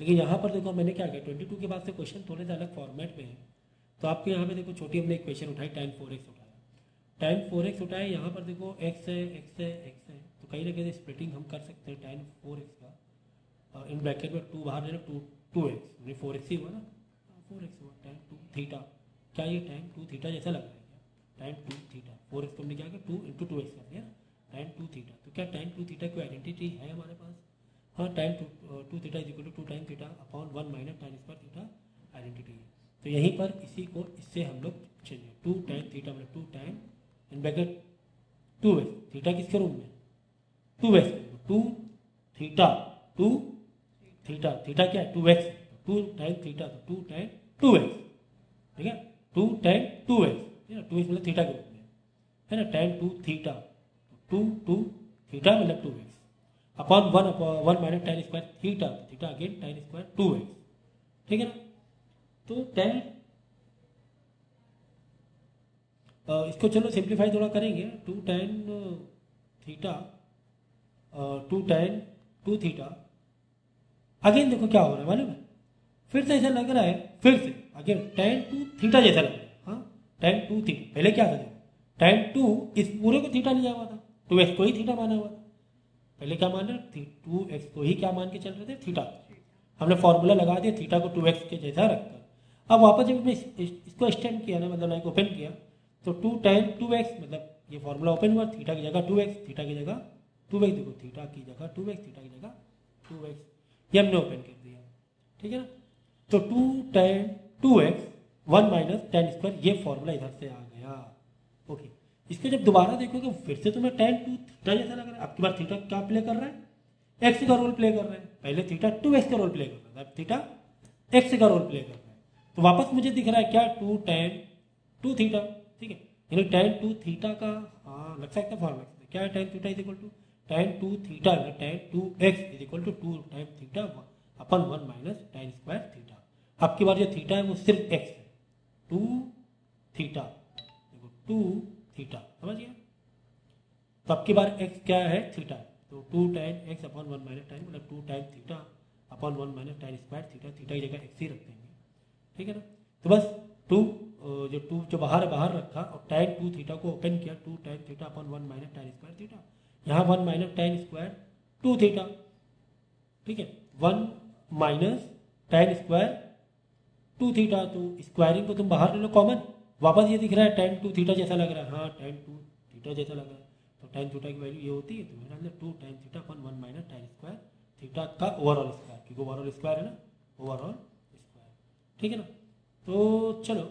लेकिन यहाँ पर देखो मैंने क्या किया, 22 के बाद से क्वेश्चन थोड़े से अलग फॉर्मेट में है। तो आपके यहाँ पे देखो छोटी हमने इक्वेशन उठाई, tan 4x उठाया, tan 4x उठाया, यहाँ पर देखो x है x है x है, तो कहीं ना कहीं स्प्लिटिंग हम कर सकते हैं tan 4x का, इन ब्रैकेट में 2 बाहर लेना, 2x 4x ही हुआ ना, 4x हुआ, tan 2 थीटा, क्या ये tan 2 थीटा जैसा लग रहा है क्या, tan 2 थीटा, 4x को हमने क्या किया 2 × 2x कर दिया, tan 2 थीटा। तो क्या tan 2 थीटा की आइडेंटिटी है हमारे पास, हाँ, tan 2 theta is equal to 2 tan theta upon 1 minus tan square theta identity है। तो यहीं पर इसी को इससे हम लोग चेंज 2 tan थीटा मतलब 2 tan इन ब्रैकेट 2x, थीटा किसके रूप में 2x, 2 थीटा 2 थीटा, थीटा क्या है 2x, 2 tan थीटा तो 2 tan 2x, ठीक है, 2 tan 2x, 2x मतलब थीटा के रूप में है ना, tan 2 थीटा 2 थीटा मतलब 2x upon 1 minus tan square theta, theta again tan square 2x, ठीक है ना। तो tan इसको चलो सिंप्लीफाई थोड़ा करेंगे, 2 tan theta 2 tan 2 theta, again देखो क्या हो रहा है मालूम है, फिर से ऐसा लग रहा है, फिर से अगेन tan 2 थीटा जैसा लग रहा है, हाँ tan 2 थीटा, पहले क्या था tan 2 इस पूरे को थीटा लिया हुआ था, 2x को ही थीटा माना हुआ था, पहले क्या मान रहे थे 2x को ही क्या मान के चल रहे थे थीटा, हमने फॉर्मूला लगा दिया थीटा को 2x के जैसा रखकर। अब वापस जब मैं इसको एक्सटेंड किया ना, मतलब लाइक ओपन किया, तो 2 tan 2x मतलब ये फॉर्मूला ओपन हुआ, थीटा की जगह 2x, थीटा की जगह 2x, देखो थीटा की जगह 2x, थीटा की जगह 2x, ये हमने ओपन कर दिया, ठीक है ना। तो 2 tan 2x 1 minus tan square, ये फॉर्मूला इधर से आ गया, ओके। इसको जब दोबारा देखोगे फिर से तुम्हें tan 2 थीटा जैसा लग रहा है, अब की बार थीटा क्या प्ले कर रहा है, x का रोल प्ले कर रहा है, पहले थीटा 2x का रोल प्ले कर रहा था, अब थीटा x का रोल प्ले कर रहा है, तो वापस मुझे दिख रहा है क्या 2 tan 2 थीटा, ठीक है, यानी tan 2 थीटा का हाँ लग सकता है फॉर्मूला, क्या है tan theta is equal to tan 2 theta tan 2x is equal to 2 tan theta upon 1 minus tan square theta. अब की बार जो थीटा है वो सिर्फ x है, 2 थीटा, देखो 2 थीटा, समझ गया। तो अब की बार x क्या है थीटा, तो 2 tan x upon 1 minus tan मतलब 2 tan theta upon 1 minus tan square theta, theta की जगह x ही रख देंगे, ठीक है ना। तो बस 2 जो बाहर रखा और tan 2 थीटा को ओपन किया, 2 tan theta upon 1 minus tan square theta, यहाँ 1 माइनस tan स्क्वायर 2 थीटा, ठीक है, 1 minus tan square two theta, तो स्क्वायरिंग को तुम बाहर ले लो कॉमन, वापस ये दिख रहा है tan 2 थीटा जैसा लग रहा है, हाँ tan 2 थीटा जैसा लग रहा है, तो tan थीटा की वैल्यू ये होती है, तो मेरा answer 2 tan theta upon 1 minus tan square theta का ओवरऑल स्क्वायर, क्योंकि ओवरऑल स्क्वायर है ना, ओवरऑल स्क्वायर, ठीक है ना। तो चलो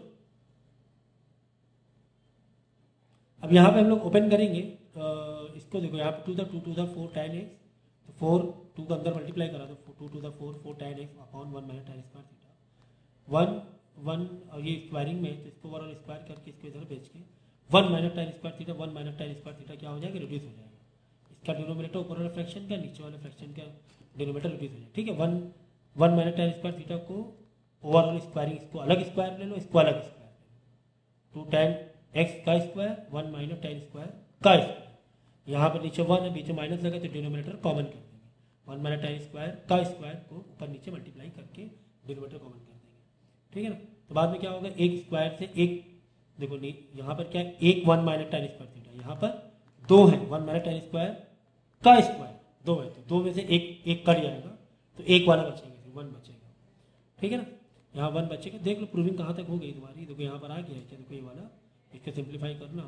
अब यहाँ पे हम लोग ओपन करेंगे इसको, देखो यहाँ पे 2 to the 4 tan x, तो 4 2 का अंदर मल्टीप्लाई करा दो, 2 to the 4 tan x upon 1 minus tan square theta, 1 और ये स्क्वायरिंग में, तो इसको ओवरऑल स्क्वायर करके इसको इधर भेज के 1 minus tan square theta, 1 minus tan square theta क्या हो जाएगा, रिड्यूस हो जाएगा, इसका डिनोमिनेटर ऊपर वाले फ्रैक्शन का, नीचे वाले फ्रैक्शन का डिनोमिनेटर रिड्यूस हो जाएगा, ठीक है। 1 माइनस tan स्क्वायर थीटा को ओवरऑल स्क्वायरिंग, इसको अलग स्क्वायर ले लो, इसको अलग स्क्वायर ले लो, 2 tan x का स्क्वायर 1 माइनस tan स्क्वायर का स्क्वायर, यहाँ पर नीचे 1 है, बीच में माइनस लगा तो डिनोमिनेटर कॉमन कर देंगे, 1 माइनस tan स्क्वायर का स्क्वायर को ऊपर नीचे मल्टीप्लाई करके डिनोमिनेटर कॉमन कर देंगे, ठीक है ना। तो बाद में क्या होगा, एक स्क्वायर से एक, देखो यहाँ पर क्या है, एक 1 माइनस tan स्क्वायर थीटा, यहाँ पर 2 है, 1 माइनस tan स्क्वायर का स्क्वायर 2 है, तो 2 में से एक कट जाएगा, तो एक वाला बचेगा, 1 बचेगा, ठीक है ना। यहाँ 1 बचेगा, देख लो प्रूविंग कहाँ तक हो गई तुम्हारी, देखो यहाँ पर आ गया है क्या, देखो ये वाला, इसका सिंप्लीफाई करना,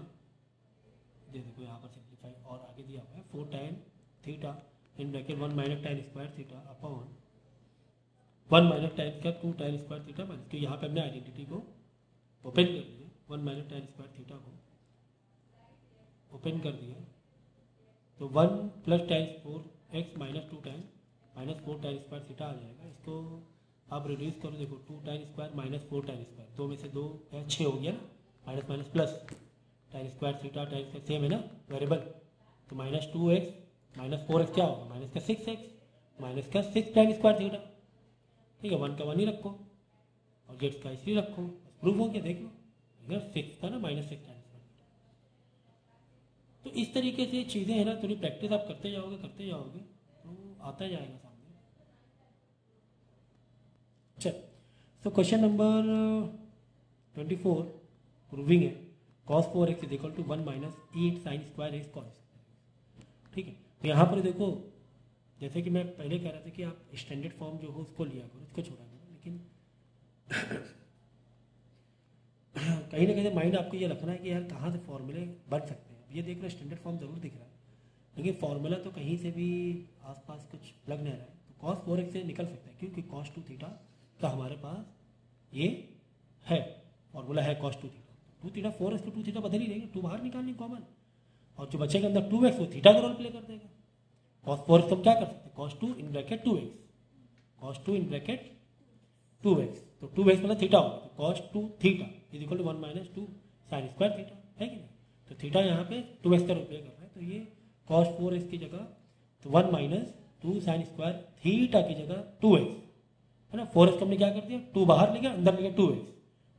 देखो यहाँ पर सिंप्लीफाई और आगे दिया हुआ है 4 tan theta in bracket 1 minus tan square theta upon 1 minus tan square 2 tan square theta, minus कि यहाँ पे हमने आइडेंटिटी को ओपन कर दिया, 1 माइनस tan स्क्वायर थीटा को ओपन कर दिया, तो 1 plus tan 4x minus 2 tan minus 4 tan square theta आ जाएगा, इसको आप रिड्यूस करो, देखो 2 tan square minus 4 tan square, 2 में से 2 है 6 हो गया ना, minus minus plus tan square theta tan square same है ना वेरिएबल, तो माइनस 2x माइनस 4x क्या होगा, माइनस का 6x माइनस का 6 tan स्क्वायर थीटा, ठीक है, 1 का 1 ही रखो और z का इसलिए रखो, प्रूफ हो गया, देख लो इधर 6 था ना माइनस 6 tan स्क्वायर थीटा। तो इस तरीके से चीज़ें है ना, थोड़ी प्रैक्टिस आप करते जाओगे तो आता जाएगा सामने। चल, तो क्वेश्चन नंबर 24 प्रूविंग है cos 4x is equal to 1 minus 8 sine square x cos, ठीक है। तो यहाँ पर देखो, जैसे कि मैं पहले कह रहा था कि आप स्टैंडर्ड फॉर्म जो हो उसको लिया करो, उसको छोड़ा करो, लेकिन कहीं ना कहीं माइंड आपको ये रखना है कि यार कहाँ से फॉर्मूले बन सकते हैं। ये देख रहे स्टैंडर्ड फॉर्म जरूर दिख रहा है, लेकिन फॉर्मूला तो कहीं से भी आसपास कुछ लग नहीं रहा है, तो cos 4x से निकल सकता है, क्योंकि cos 2 थीटा का हमारे पास ये है फॉर्मूला है, cos 2 थीटा, 2 थीटा 4x को 2 थीटा बदल ही देंगे, 2 बाहर निकालनी कॉमन, और जो बचेगा अंदर 2x वो थीटा का रोल प्ले कर देगा। cos 4x हम क्या कर सकते हैं, cos 2 in bracket 2x, cos 2 in bracket 2x, तो 2x मतलब थीटा होगा, तो cos 2 theta is equal to 1 minus 2 sine square theta, है कि नहीं। तो थीटा यहाँ पे 2x का रोल प्ले कर रहा है, तो ये cos 4x की जगह तो 1 माइनस 2 साइन स्क्वायर थीटा की जगह 2x है ना, 4x को हमने क्या कर दिया, 2 बाहर ले गया, अंदर ले गया 2x,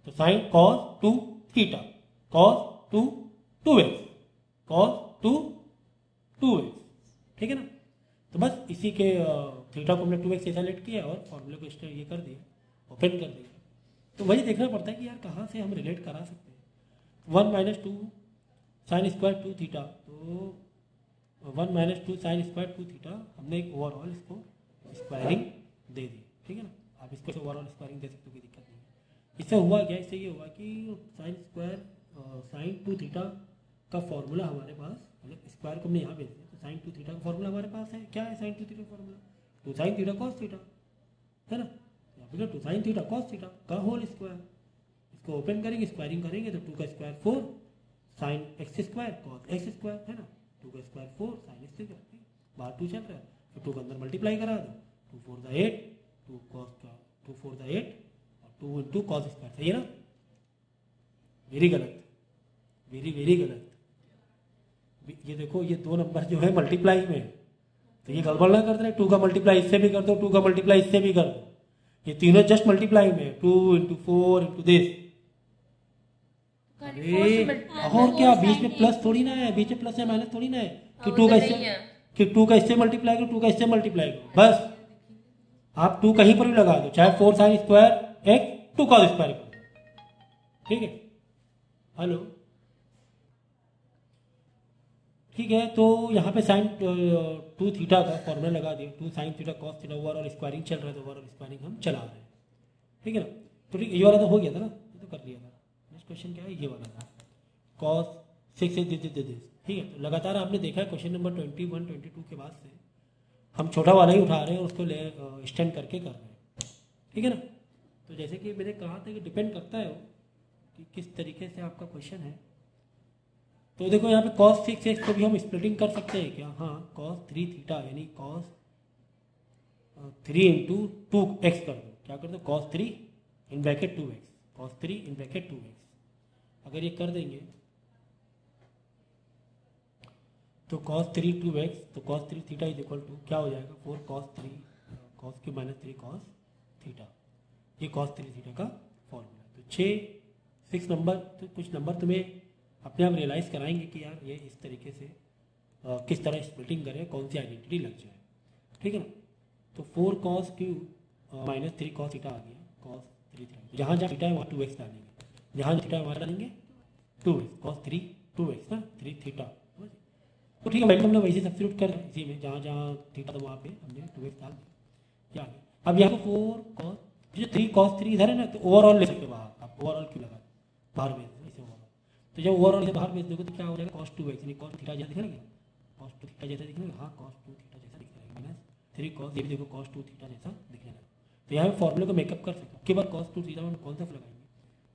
तो sine cos 2 theta cos 2 2x cos 2 2x, ठीक है ना। तो बस इसी के थीटा को हमने 2x ऐसा लेट किया और फॉर्मूले को इसने ये कर दिया, ओपन कर दिया। तो वही देखना पड़ता है कि यार कहाँ से हम रिलेट करा सकते हैं। 1 माइनस 2 साइन स्क्वायर 2 थीटा, तो 1 माइनस 2 साइन स्क्वायर 2 थीटा हमने एक ओवरऑल इसको स्क्वायरिंग दे दी, ठीक है ना। आप इसको ओवरऑल स्क्वायरिंग दे सकते हो, कोई दिक्कत नहीं है। इससे हुआ क्या, इससे ये हुआ कि साइन स्क्वायर साइन 2 थीटा का फॉर्मूला हमारे पास, मतलब स्क्वायर को हमने यहाँ भेज दिया, तो साइन 2 थीटा का फॉर्मूला हमारे पास है, क्या है साइन 2 थीटा का formula, 2 sine theta cos theta, है ना, या फिर 2 साइन थीटा कॉस थीटा का होल स्क्वायर। इसको ओपन करेंगे, स्क्वायरिंग करेंगे, तो 2 का square 4 sine x square cos x square, है ना, 2 का स्क्वायर 4 साइन एक्स स्क्वायर, बाहर 2 चल रहा है, तो 2 के अंदर मल्टीप्लाई करा दो, 2 4 द 8 2 कॉस का 2 4 द 8 और 2 इंटू कॉस स्क्वायर, सही है ना। वेरी गलत, वेरी गलत। ये देखो ये 2 नंबर जो है मल्टीप्लाई में, तो ये गड़बड़ ना कर दे, 2 का मल्टीप्लाई इससे भी कर दो, 2 का मल्टीप्लाई इससे भी कर दो, ये तीनों जस्ट मल्टीप्लाई में, 2 इंटू 4 इंटू दिस, और क्या बीच में प्लस थोड़ी ना है, बीच में प्लस या माइनस थोड़ी ना है कि 2 का इससे मल्टीप्लाई करो, 2 का इससे मल्टीप्लाई करो, बस आप 2 कहीं पर भी लगा दो, चाहे 4 साइन स्क्वायर एक 2 कॉस स्क्वायर कर दो, ठीक है। हेलो, ठीक है। तो यहाँ पे साइन 2 थीटा का फॉर्मूला लगा दिया, 2 sine theta cos theta, overall squaring चल रहा है, तो ओवरऑल स्क्वायरिंग हम चला रहे हैं, ठीक है ना। तो ठीक, ये वाला तो हो गया था ना, ये तो कर लिया था। नेक्स्ट क्वेश्चन क्या है, ये वाला था cos 6 is this, ठीक है। तो लगातार आपने देखा है क्वेश्चन नंबर 21 22 के बाद से हम छोटा वाला ही उठा रहे हैं और उसको ले एक्सटेंड करके कर रहे हैं, ठीक है ना। तो जैसे कि मैंने कहा था कि डिपेंड करता है वो कि किस तरीके से आपका क्वेश्चन है। तो देखो यहाँ पे cos 6x को भी हम स्प्लिटिंग कर सकते हैं क्या, हाँ cos 3 थीटा यानी cos 3 इंटू 2x कर दो, क्या कर दो cos 3 इन ब्रैकेट 2x, cos 3 इन ब्रैकेट 2x। अगर ये कर देंगे तो cos 3 2x, तो cos 3 theta is equal to क्या हो जाएगा 4 cos 3 cos cube minus 3 cos theta, ये cos 3 थीटा का फॉर्मूला। तो 6 नंबर, तो कुछ नंबर तुम्हें अपने आप रियलाइज़ कराएंगे कि यार ये इस तरीके से किस तरह स्प्लिटिंग करें, कौन सी आइडेंटिटी लग जाए, ठीक है ना। तो 4 cos cube minus 3 cos theta आ गया, cos 3 थीटा, जहाँ जहाँ थीटा है वहाँ 2x डालेंगे, जहाँ थीटा है वहाँ डालेंगे 2x, cos 3 2x ना 3 थीटा, तो ठीक है। वैल्यू हमने वैसे सब्स्टिट्यूट कर इसी में, जहाँ जहाँ थीटा था वहाँ पे हमने 2x डाल दिया। अब यहाँ पर 4 cos, जो 3 cos 3 इधर है ना, तो ओवरऑल ले सकते बाहर, आप ओवरऑल क्यों लगा बाहर भेज दो इसे ओवरऑल। तो जब ओवरऑल बाहर भेज दोगे तो क्या हो जाएगा cos 2x यानी cos थीटा जैसा दिखेगा, cos 2 थीटा जैसा दिखेगा, हाँ cos 2 थीटा जैसा दिखेगा, माइनस 3 cos, ये भी देखो cos 2 थीटा जैसा दिखने लगा। तो यहाँ पे फॉर्मूले को मेकअप कर सकते हो, के बाद cos 2 थीटा में कौन सा लगाएंगे,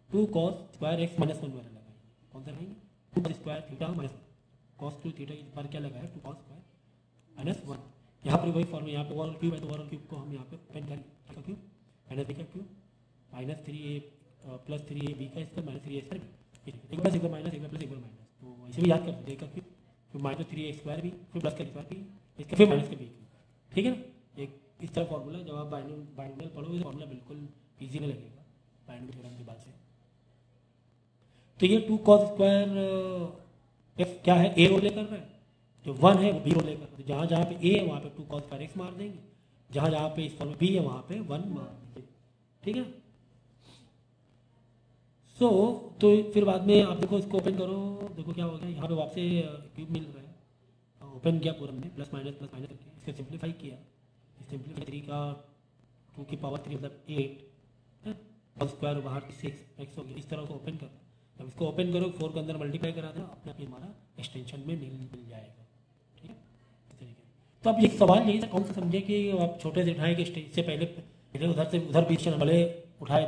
2 cos स्क्वायर x माइनस 1 वाला लगाएंगे, कौन सा लगाएंगे 2 cos square theta minus cos 2 theta, इस बार क्या लगाया 2 cos स्क्वायर माइनस 1। यहाँ पर वही फॉर्मूला, यहाँ पे ओवरऑल क्यूब है तो ओवरऑल क्यूब को हम यहाँ पे ओपन करें, क्या क्यूब माइनस b का cube minus 3a plus 3ab का स्क्वायर माइनस 3a स्क्वायर, एक प्लस एक माइनस एक प्लस एक बार माइनस, तो इसे भी याद कर सकते हैं, फिर माइनस 3a स्क्वायर भी, फिर प्लस का स्क्वायर भी, इसका फिर माइनस का b, ठीक है ना। एक इस तरह फॉर्मूला, जब आप बाइनोमियल पढ़ोगे तो फॉर्मूला बिल्कुल ईजी नहीं लगेगा बाइनोमियल थ्योरम के बाद से। तो ये 2 cos स्क्वायर f क्या है, a रोल कर रहा है, जो 1 है वो b रोल कर रहा है, जहाँ जहाँ पे a है वहाँ पे 2 cos स्क्वायर x मार देंगे, जहाँ जहाँ पे इस फॉर्मूला b है वहाँ पे 1 मार देंगे, ठीक है। तो फिर बाद में आप देखो इसको ओपन करो, देखो क्या हो गया, यहाँ पे वापस क्यूब मिल रहा है, ओपन किया पूरा हमने प्लस माइनस करके इसका सिंप्लीफाई किया, सिंप्लीफाई 3 का 2 की पावर 3 मतलब 8 cos स्क्वायर बाहर 6x हो गया, इस तरह को ओपन कर, जब इसको ओपन करो 4 के अंदर मल्टीप्लाई करा देना, अपने आप हमारा एक्सटेंशन में मिल जाएगा, ठीक है इस तरीके। तो अब ये सवाल यही था, कौन सा समझे कि आप छोटे से उठाएं कि स्टेज से पहले उधर से उधर बीच बड़े उठाए।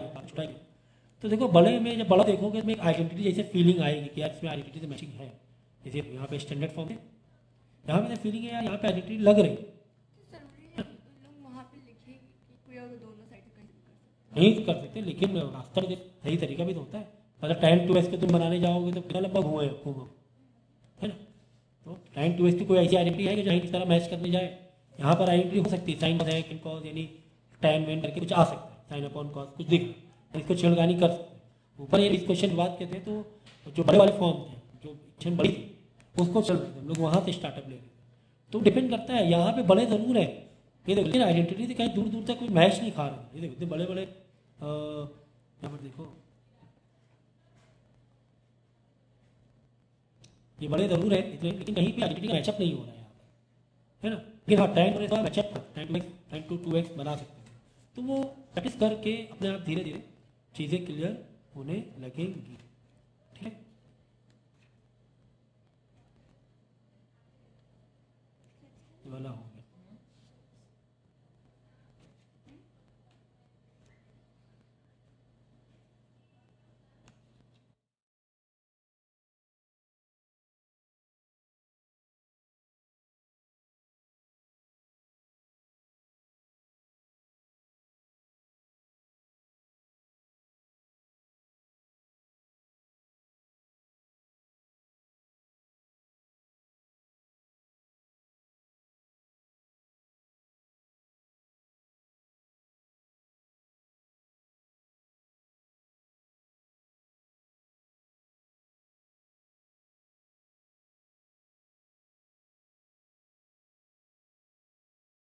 तो देखो बड़े में जब बड़ा देखोगे तो एक आइडेंटिटी जैसे फीलिंग आएगी कि यार इसमें आइडेंटिटी से मैचिंग है, जैसे यहाँ पे स्टैंडर्ड फॉर्म है, यहाँ पे फीलिंग है यार यहाँ पे आइडेंटिटी लग रही, नहीं कर सकते, लेकिन रास्ता सही तरीका भी तो होता है, मतलब tan 2x के तुम बनाने जाओगे तो कितना लंबा घूमो है ना। तो tan 2x की कोई ऐसी आइडेंटिटी है कि जो इस तरह मैच करने जाए, यहाँ पर आइडेंटिटी हो सकती है साइन कोसेक कॉस यानी tan वेन करके कुछ आ सकता है, साइन अपॉन कॉस कुछ दिख, इसको छेड़खानी कर सकते हैं। ऊपर ये इस क्वेश्चन की बात करते हैं तो जो बड़े वाले फॉर्म थे, जो क्वेश्चन बड़ी थी उसको चल रहे थे हम लोग, वहाँ से स्टार्टअप ले रहे थे। तो डिपेंड करता है, यहाँ पे बड़े जरूर है, ये देखो लेकिन आइडेंटिटी से कहीं दूर दूर तक कोई मैच नहीं खा रहे, ये देखो इतने बड़े बड़े यहाँ पर देखो ये बड़े जरूर है इतने, लेकिन कहीं भी आइडेंटिटी मैचअप नहीं हो रहा है यहाँ पर, है ना। लेकिन हाँ tan matchup tan to 2x बना सकते हैं, तो वो प्रैक्टिस करके अपने आप धीरे धीरे चीज़ें क्लियर होने लगेंगी, ठीक है। ये वाला हो